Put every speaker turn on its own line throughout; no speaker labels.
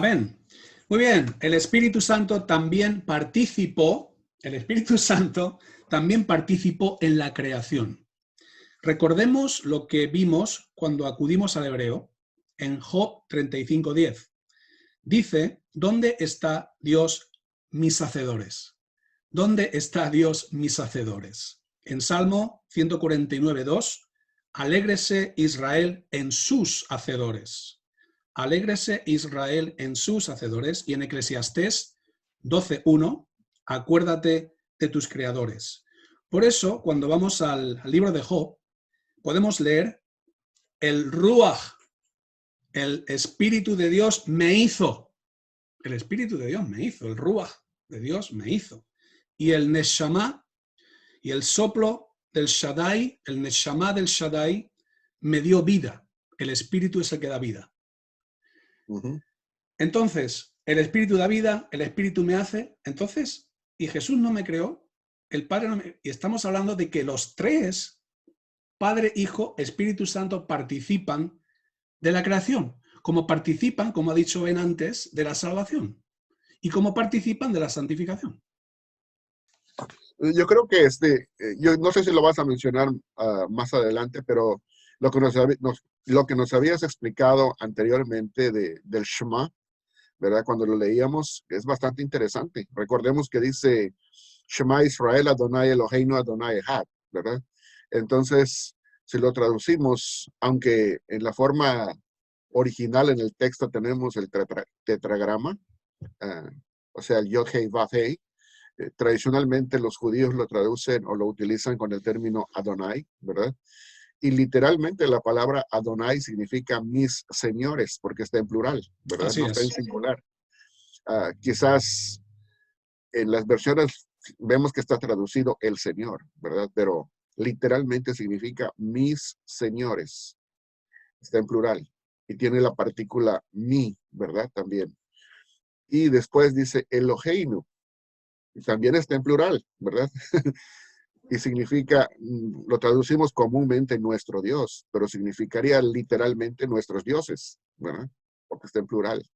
Amén. Muy bien, el Espíritu Santo también participó en la creación. Recordemos lo que vimos cuando acudimos al hebreo en Job 35:10. Dice, ¿dónde está Dios mis hacedores? ¿Dónde está Dios mis hacedores? En Salmo 149:2, alégrese Israel en sus hacedores. Alégrese Israel en sus hacedores. Y en Eclesiastés 12:1, acuérdate de tus creadores. Por eso, cuando vamos al libro de Job, podemos leer el Ruach, el Espíritu de Dios me hizo. El Espíritu de Dios me hizo, el Ruach de Dios me hizo. Y el Neshama y el soplo del Shaddai, el Neshama del Shaddai, me dio vida. El Espíritu es el que da vida. Entonces, el Espíritu da vida, el Espíritu me hace. Entonces, y Jesús no me creó, el Padre no me... Y estamos hablando de que los tres, Padre, Hijo, Espíritu Santo, participan de la creación, como participan, como ha dicho Ben antes, de la salvación y como participan de la santificación.
Yo creo que yo no sé si lo vas a mencionar más adelante, pero lo que nos habías explicado anteriormente del Shema, ¿verdad? Cuando lo leíamos, es bastante interesante. Recordemos que dice Shema Israel Adonai Eloheinu Adonai Echad, ¿verdad? Entonces, si lo traducimos, aunque en la forma original en el texto tenemos el tetragrama, o sea, el Yod Hei Vav Hei, tradicionalmente los judíos lo traducen o lo utilizan con el término Adonai, ¿verdad? Y literalmente la palabra Adonai significa mis señores, porque está en plural, ¿verdad?
Así
no está en
es.
singular. Quizás en las versiones vemos que está traducido el Señor, ¿verdad? Pero literalmente significa mis señores. Está en plural. Y tiene la partícula mi, ¿verdad? También. Y después dice Eloheinu. Y también está en plural, ¿verdad? Y significa, lo traducimos comúnmente nuestro Dios, pero significaría literalmente nuestros dioses, ¿verdad? Porque está en plural.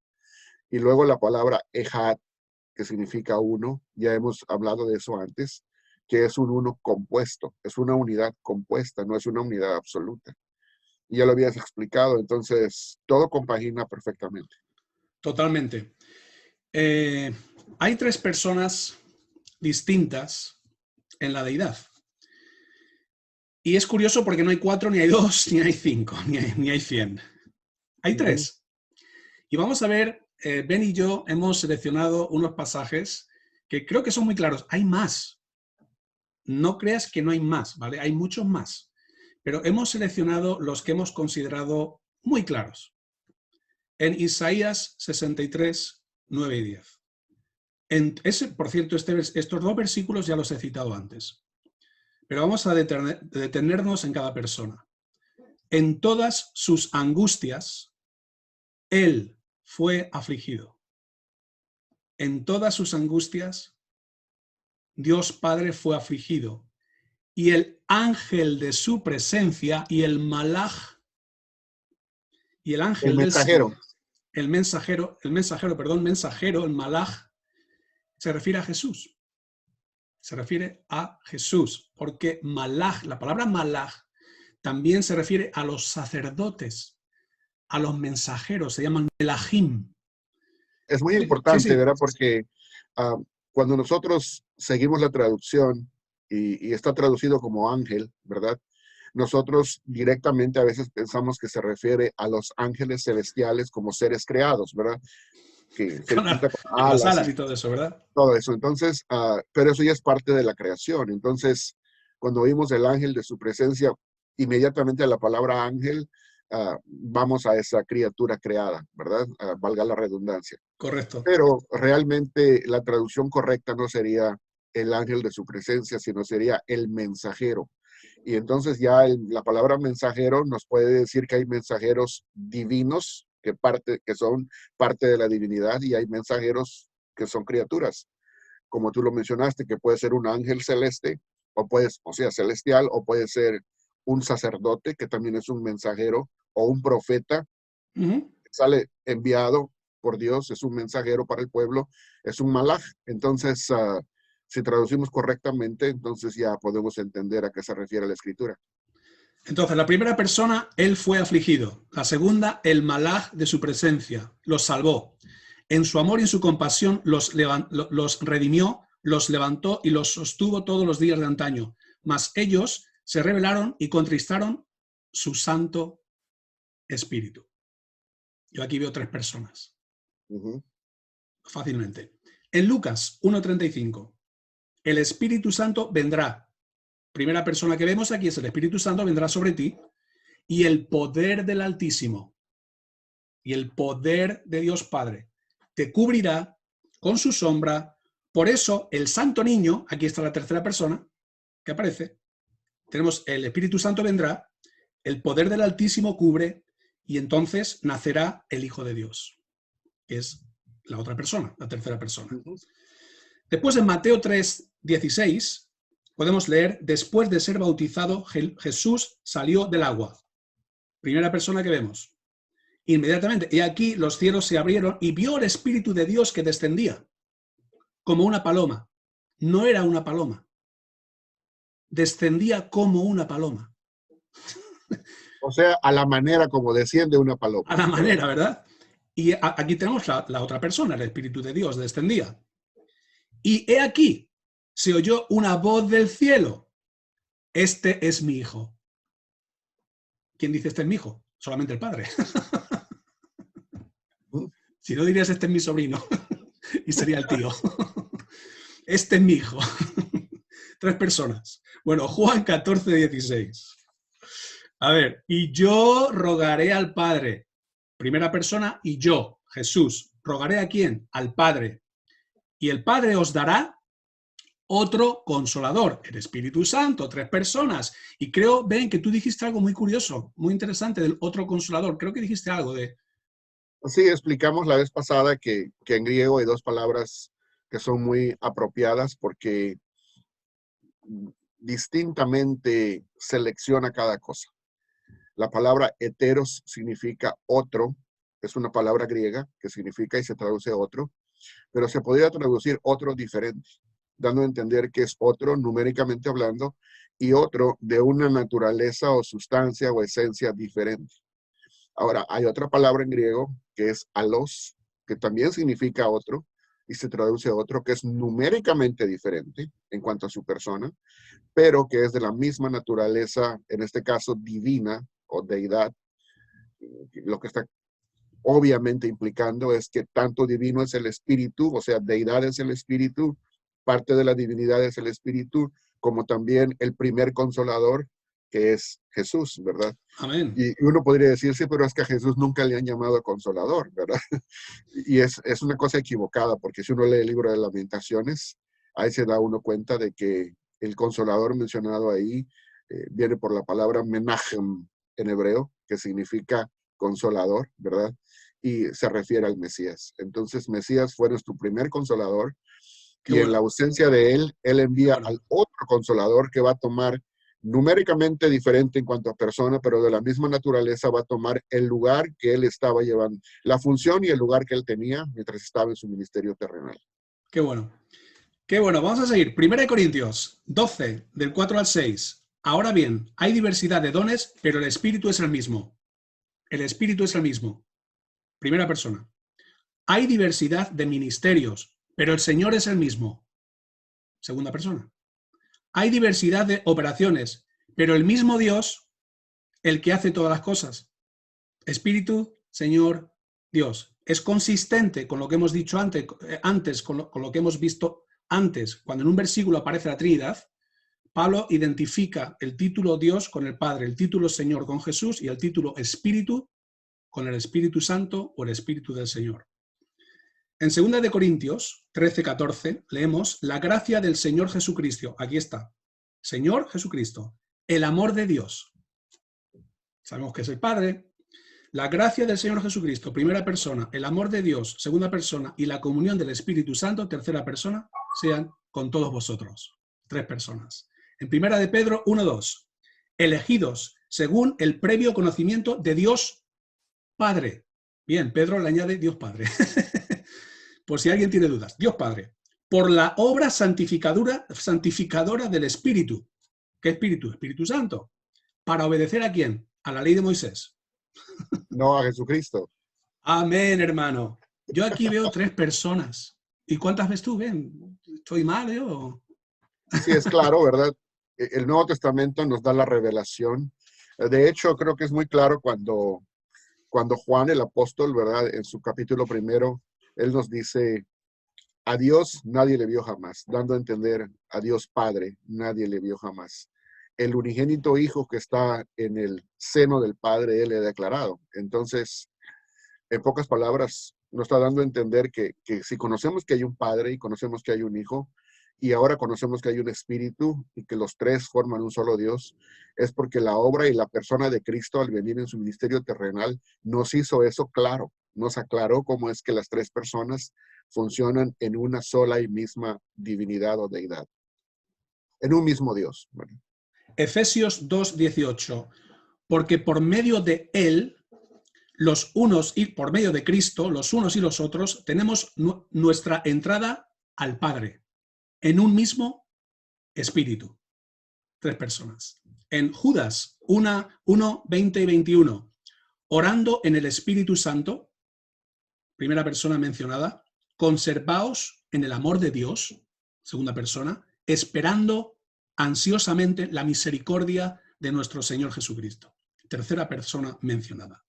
Y luego la palabra Ejad, que significa uno, ya hemos hablado de eso antes, que es un uno compuesto, es una unidad compuesta, no es una unidad absoluta. Y ya lo habías explicado, entonces todo compagina perfectamente.
Totalmente. Hay tres personas distintas en la deidad. Y es curioso porque no hay 4, ni hay 2, ni hay 5, ni hay 100. Hay 3. Y vamos a ver, Ben y yo hemos seleccionado unos pasajes que creo que son muy claros. Hay más. No creas que no hay más, ¿vale? Hay muchos más. Pero hemos seleccionado los que hemos considerado muy claros. En Isaías 63, 9 y 10. Por cierto, estos dos versículos ya los he citado antes. Pero vamos a detenernos en cada persona. En todas sus angustias, él fue afligido. En todas sus angustias, Dios Padre fue afligido. Y el ángel de su presencia y el malaj, y el ángel del Señor, el mensajero, el malaj, se refiere a Jesús. Se refiere a Jesús, porque malaj, la palabra malaj, también se refiere a los sacerdotes, a los mensajeros, se llaman melahim.
Es muy importante, ¿verdad? Porque cuando nosotros seguimos la traducción y está traducido como ángel, ¿verdad? Nosotros directamente a veces pensamos que se refiere a los ángeles celestiales como seres creados, ¿verdad? Que se pinta con
las alas y todo eso, ¿verdad?
Todo eso. Entonces, pero eso ya es parte de la creación. Entonces, cuando oímos el ángel de su presencia, inmediatamente a la palabra ángel, vamos a esa criatura creada, ¿verdad? Valga la redundancia.
Correcto.
Pero realmente la traducción correcta no sería el ángel de su presencia, sino sería el mensajero. Y entonces ya la palabra mensajero nos puede decir que hay mensajeros divinos que son parte de la divinidad y hay mensajeros que son criaturas. Como tú lo mencionaste, que puede ser un ángel celeste, o sea, celestial, o puede ser un sacerdote, que también es un mensajero, o un profeta, que sale enviado por Dios, es un mensajero para el pueblo, es un malaj. Entonces, si traducimos correctamente, entonces ya podemos entender a qué se refiere la escritura.
Entonces, la primera persona, él fue afligido. La segunda, el malaj de su presencia, los salvó. En su amor y en su compasión los redimió, los levantó y los sostuvo todos los días de antaño. Mas ellos se rebelaron y contristaron su santo espíritu. Yo aquí veo 3 personas. Fácilmente. En Lucas 1:35, el Espíritu Santo vendrá. Primera persona que vemos aquí es el Espíritu Santo vendrá sobre ti y el poder del Altísimo y el poder de Dios Padre te cubrirá con su sombra. Por eso el Santo Niño, aquí está la tercera persona que aparece, tenemos el Espíritu Santo vendrá, el poder del Altísimo cubre y entonces nacerá el Hijo de Dios, que es la otra persona, la tercera persona. Después en Mateo 3:16 podemos leer, después de ser bautizado, Jesús salió del agua. Primera persona que vemos. Inmediatamente, y aquí los cielos se abrieron y vio el Espíritu de Dios que descendía como una paloma. No era una paloma. Descendía como una paloma.
O sea, a la manera como desciende una paloma.
A la manera, ¿verdad? Y aquí tenemos la otra persona, el Espíritu de Dios descendía. Y he aquí, se oyó una voz del cielo. Este es mi hijo. ¿Quién dice este es mi hijo? Solamente el padre. Si no dirías este es mi sobrino y sería el tío. Este es mi hijo. 3 personas. Bueno, Juan 14:16. A ver, y yo rogaré al Padre. Primera persona, y yo, Jesús. ¿Rogaré a quién? Al Padre. Y el Padre os dará otro consolador, el Espíritu Santo, 3 personas. Y creo, ven, que tú dijiste algo muy curioso, muy interesante del otro consolador. Creo que dijiste algo de...
Sí, explicamos la vez pasada que en griego hay 2 palabras que son muy apropiadas porque distintamente selecciona cada cosa. La palabra heteros significa otro, es una palabra griega que significa y se traduce otro, pero se podría traducir otro diferente, dando a entender que es otro numéricamente hablando y otro de una naturaleza o sustancia o esencia diferente. Ahora, hay otra palabra en griego que es alos, que también significa otro y se traduce otro, que es numéricamente diferente en cuanto a su persona, pero que es de la misma naturaleza, en este caso divina o deidad. Lo que está obviamente implicando es que tanto divino es el espíritu, o sea, deidad es el espíritu, parte de la divinidad es el espíritu, como también el primer consolador, que es Jesús, ¿verdad?
Amén.
Y uno podría decirse, pero es que a Jesús nunca le han llamado consolador, ¿verdad? Y es una cosa equivocada, porque si uno lee el libro de Lamentaciones, ahí se da uno cuenta de que el consolador mencionado ahí viene por la palabra menachem en hebreo, que significa consolador, ¿verdad? Y se refiere al Mesías. Entonces, Mesías fue nuestro primer consolador, y en la ausencia de él envía al otro consolador que va a tomar numéricamente diferente en cuanto a persona, pero de la misma naturaleza va a tomar el lugar que él estaba llevando, la función y el lugar que él tenía mientras estaba en su ministerio terrenal.
Qué bueno. Qué bueno, vamos a seguir. 1 Corintios 12, del 4 al 6. Ahora bien, hay diversidad de dones, pero el Espíritu es el mismo. El Espíritu es el mismo. Primera persona. Hay diversidad de ministerios, pero el Señor es el mismo. Segunda persona. Hay diversidad de operaciones, pero el mismo Dios, el que hace todas las cosas. Espíritu, Señor, Dios. Es consistente con lo que hemos dicho antes con lo que hemos visto antes. Cuando en un versículo aparece la Trinidad, Pablo identifica el título Dios con el Padre, el título Señor con Jesús y el título Espíritu con el Espíritu Santo o el Espíritu del Señor. En 2 Corintios 13:14 leemos la gracia del Señor Jesucristo. Aquí está. Señor Jesucristo, el amor de Dios. Sabemos que es el Padre. La gracia del Señor Jesucristo, primera persona, el amor de Dios, segunda persona, y la comunión del Espíritu Santo, tercera persona, sean con todos vosotros. 3 personas. En 1 de Pedro 1:2, elegidos según el previo conocimiento de Dios Padre. Bien, Pedro le añade Dios Padre. Por si alguien tiene dudas. Dios Padre. Por la obra santificadora del Espíritu. ¿Qué Espíritu? Espíritu Santo. ¿Para obedecer a quién? A la ley de Moisés.
No a Jesucristo.
Amén, hermano. Yo aquí veo 3 personas. ¿Y cuántas ves tú? Ven, ¿estoy mal yo?
Sí, es claro, ¿verdad? El Nuevo Testamento nos da la revelación. De hecho, creo que es muy claro cuando Juan el apóstol, ¿verdad? En su capítulo primero, él nos dice, a Dios nadie le vio jamás, dando a entender a Dios Padre, nadie le vio jamás. El unigénito Hijo que está en el seno del Padre, Él le ha declarado. Entonces, en pocas palabras, nos está dando a entender que si conocemos que hay un Padre y conocemos que hay un Hijo, y ahora conocemos que hay un Espíritu y que los tres forman un solo Dios, es porque la obra y la persona de Cristo al venir en su ministerio terrenal nos hizo eso claro, nos aclaró cómo es que las tres personas funcionan en una sola y misma divinidad o deidad, en un mismo Dios. Bueno,
Efesios 2:18. Porque por medio de Él, los unos y por medio de Cristo, los unos y los otros, tenemos nuestra entrada al Padre en un mismo espíritu. 3 personas. En Judas 1, 20 y 21, orando en el Espíritu Santo, primera persona mencionada, conservaos en el amor de Dios, segunda persona, esperando ansiosamente la misericordia de nuestro Señor Jesucristo, tercera persona mencionada.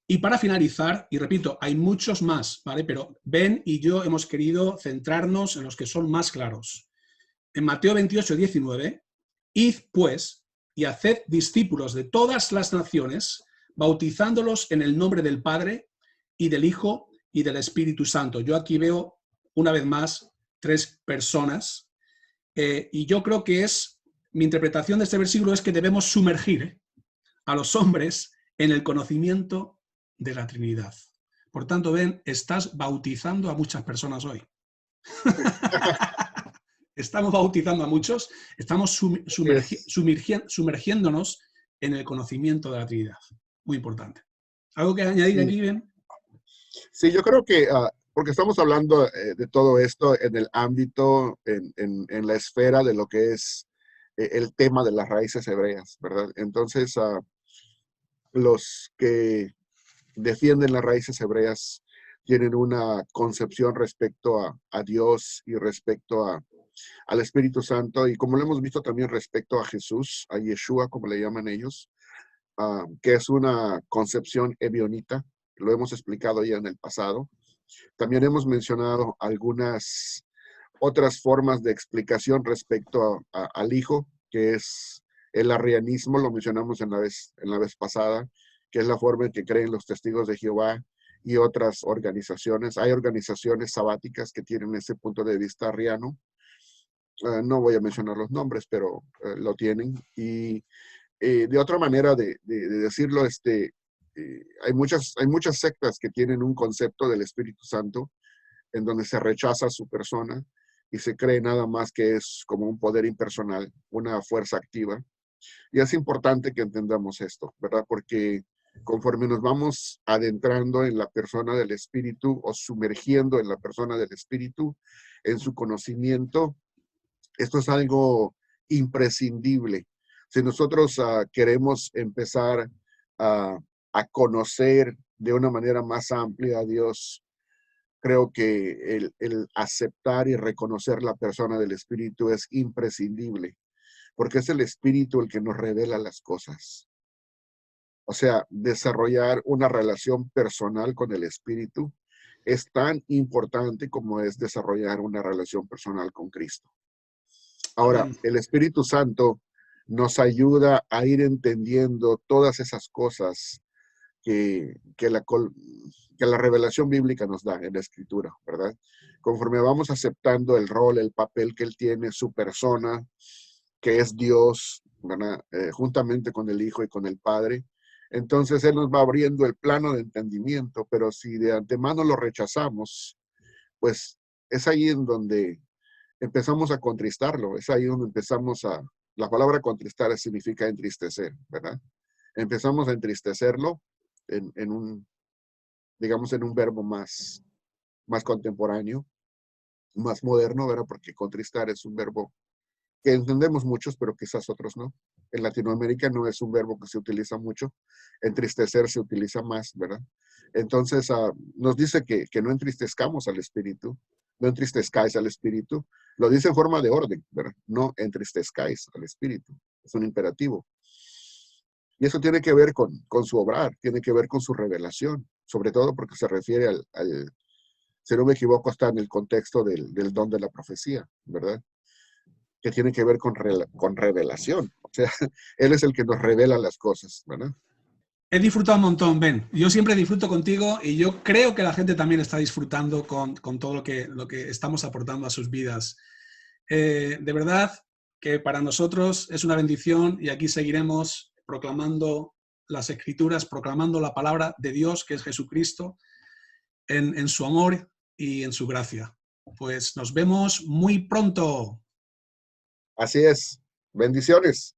Y para finalizar, y repito, hay muchos más, ¿vale? Pero Ben y yo hemos querido centrarnos en los que son más claros. En Mateo 28, 19, id pues y haced discípulos de todas las naciones, bautizándolos en el nombre del Padre y del Hijo y del Espíritu Santo. Yo aquí veo, una vez más, 3 personas, y yo creo que mi interpretación de este versículo es que debemos sumergir a los hombres en el conocimiento de la Trinidad. Por tanto, Ben, estás bautizando a muchas personas hoy. Estamos bautizando a muchos, estamos sumergiéndonos en el conocimiento de la Trinidad. Muy importante. ¿Algo que añadir
sí,
aquí, Ben?
sí, yo creo que, porque estamos hablando de todo esto en el ámbito, en la esfera de lo que es el tema de las raíces hebreas, ¿verdad? Entonces, los que defienden las raíces hebreas tienen una concepción respecto a Dios y respecto al Espíritu Santo, y como lo hemos visto también respecto a Jesús, a Yeshua, como le llaman ellos, que es una concepción ebionita, lo hemos explicado ya en el pasado. También hemos mencionado algunas otras formas de explicación respecto al Hijo, que es el arrianismo, lo mencionamos en la vez pasada, que es la forma en que creen los testigos de Jehová y otras organizaciones. Hay organizaciones sabáticas que tienen ese punto de vista arriano. No voy a mencionar los nombres, pero lo tienen. Y de otra manera de decirlo, hay muchas sectas que tienen un concepto del Espíritu Santo en donde se rechaza su persona y se cree nada más que es como un poder impersonal, una fuerza activa. Y es importante que entendamos esto, ¿verdad? Porque conforme nos vamos adentrando en la persona del Espíritu o sumergiendo en la persona del Espíritu, en su conocimiento, esto es algo imprescindible. Si nosotros queremos empezar a, a conocer de una manera más amplia a Dios, creo que el aceptar y reconocer la persona del Espíritu es imprescindible, porque es el Espíritu el que nos revela las cosas. O sea, desarrollar una relación personal con el Espíritu es tan importante como es desarrollar una relación personal con Cristo. Ahora,
Amén.
el Espíritu Santo nos ayuda a ir entendiendo todas esas cosas que la revelación bíblica nos da en la Escritura, ¿verdad? Conforme vamos aceptando el rol, el papel que Él tiene, su persona, que es Dios, ¿verdad? Juntamente con el Hijo y con el Padre, entonces Él nos va abriendo el plano de entendimiento, pero si de antemano lo rechazamos, pues es ahí en donde empezamos a contristarlo, es ahí donde empezamos la palabra contristar significa entristecer, ¿verdad? Empezamos a entristecerlo en un, digamos, en un verbo más contemporáneo, más moderno, ¿verdad? Porque contristar es un verbo que entendemos muchos, pero quizás otros no. En Latinoamérica no es un verbo que se utiliza mucho. Entristecer se utiliza más, ¿verdad? Entonces, nos dice que no entristezcamos al espíritu, no entristezcáis al espíritu. Lo dice en forma de orden, ¿verdad? No entristezcáis al espíritu. Es un imperativo. Y eso tiene que ver con su obrar, tiene que ver con su revelación, sobre todo porque se refiere si no me equivoco, está en el contexto del don de la profecía, ¿verdad? Que tiene que ver con revelación. O sea, Él es el que nos revela las cosas, ¿verdad?
He disfrutado un montón, Ben. Yo siempre disfruto contigo y yo creo que la gente también está disfrutando con todo lo que estamos aportando a sus vidas. De verdad que para nosotros es una bendición y aquí seguiremos proclamando las Escrituras, proclamando la palabra de Dios, que es Jesucristo, en su amor y en su gracia. Pues nos vemos muy pronto.
Así es. Bendiciones.